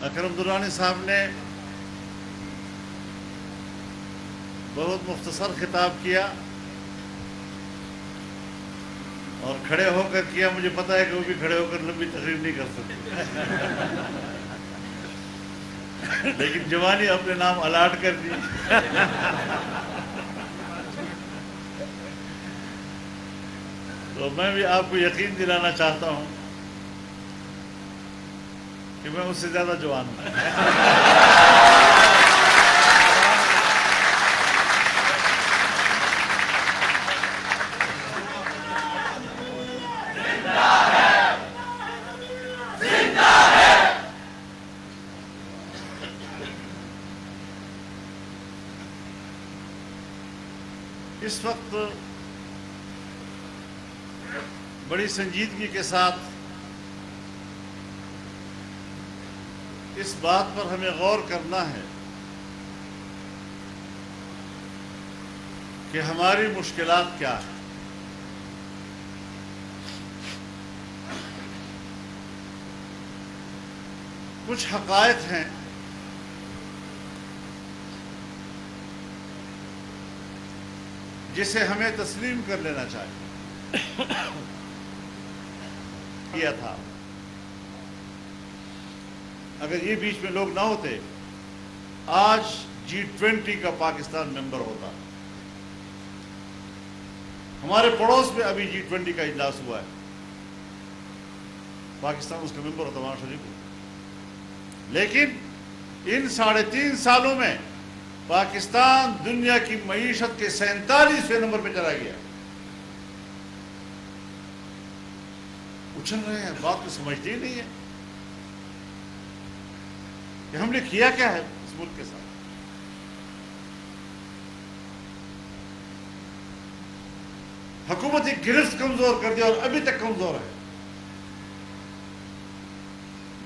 اکرم درانی صاحب نے بہت مختصر خطاب کیا اور کھڑے ہو کر کیا. مجھے پتا ہے کہ وہ بھی کھڑے ہو کر لمبی تقریر نہیں کر سکتے لیکن جوانی اپنے نام الاٹ کر دی. تو میں بھی آپ کو یقین دلانا چاہتا ہوں کہ میں اس سے زیادہ جوان ہوں. اس وقت بڑی سنجیدگی کے ساتھ اس بات پر ہمیں غور کرنا ہے کہ ہماری مشکلات کیا ہیں. کچھ حقائق ہیں جسے ہمیں تسلیم کر لینا چاہیے. کیا تھا اگر یہ بیچ میں لوگ نہ ہوتے آج G20 کا پاکستان ممبر ہوتا. ہمارے پڑوس میں ابھی G20 کا اجلاس ہوا ہے, پاکستان اس کا ممبر ہوتا وہاں شریف. لیکن ان 3.5 سالوں میں پاکستان دنیا کی معیشت کے 47ویں نمبر پہ چلا گیا. اچھل رہے ہیں, بات کو سمجھتے ہی نہیں ہے کہ ہم نے کیا کیا ہے اس ملک کے ساتھ. حکومتی گرفت کمزور کر دیا اور ابھی تک کمزور ہے.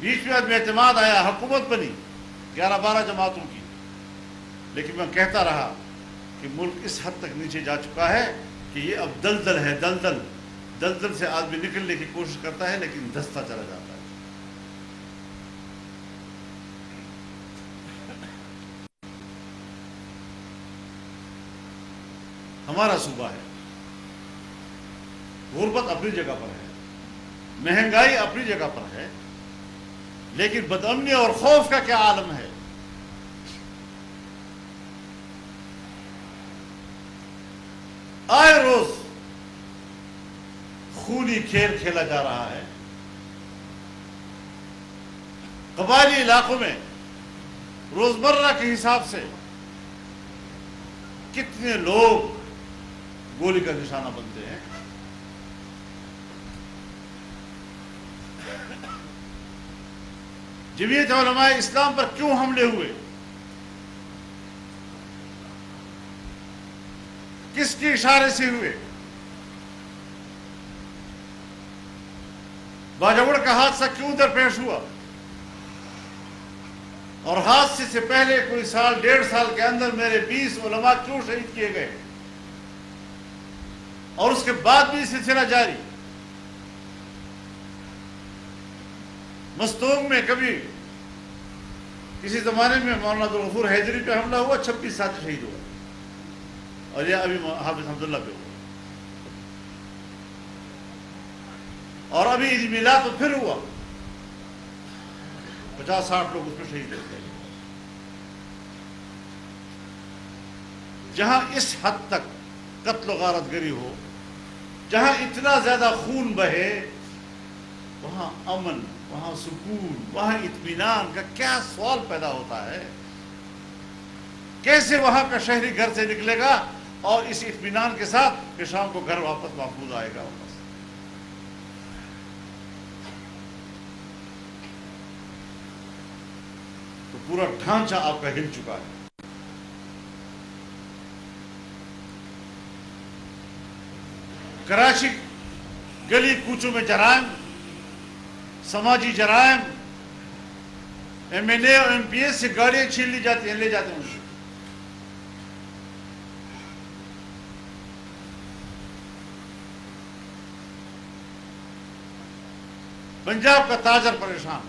بیچ میں آدمی اعتماد آیا, حکومت بنی 11-12 جماعتوں کی, لیکن میں کہتا رہا کہ ملک اس حد تک نیچے جا چکا ہے کہ یہ اب دلدل ہے. دلدل سے آدمی نکلنے کی کوشش کرتا ہے لیکن دھستا چلا جاتا ہے. ہمارا صوبہ ہے, غربت اپنی جگہ پر ہے, مہنگائی اپنی جگہ پر ہے, لیکن بدامنی اور خوف کا کیا عالم ہے. آئے روز خونی کھیل کھیلا جا رہا ہے. قبائلی علاقوں میں روزمرہ کے حساب سے کتنے لوگ گولی کا نشانہ بنتے ہیں. جمعیت علماء اسلام پر کیوں حملے ہوئے, کس کے اشارے سے ہوئے. باجوڑ کا حادثہ کیوں درپیش ہوا, اور حادثے سے پہلے کوئی 1.5 سال کے اندر میرے 20 علماء کیوں شہید کیے گئے, اور اس کے بعد بھی سلسلہ جاری. مستونگ میں کبھی کسی زمانے میں مولانا عبدالغفور حیدری پہ حملہ ہوا, 26 ساتھی شہید ہوا, اور یہ ابھی حافظ حمداللہ پہ ہوا, اور ابھی عید میلاد تو پھر ہوا, 50-60 لوگ اس میں شہید ہوتے ہیں. جہاں اس حد تک قتل و غارت گری ہو, جہاں اتنا زیادہ خون بہے, وہاں امن, وہاں سکون, وہاں اطمینان کا کیا سوال پیدا ہوتا ہے. کیسے وہاں کا شہری گھر سے نکلے گا اور اس اطمینان کے ساتھ کہ شام کو گھر واپس محفوظ آئے گا واپس. تو پورا ڈھانچہ آپ کا ہل چکا ہے. کراچی گلی کوچوں میں جرائم, سماجی جرائم, MNA اور MPS سے گاڑیاں چھین لی جاتی ہیں, لے جاتے ہیں ان سے. پنجاب کا تاجر پریشان,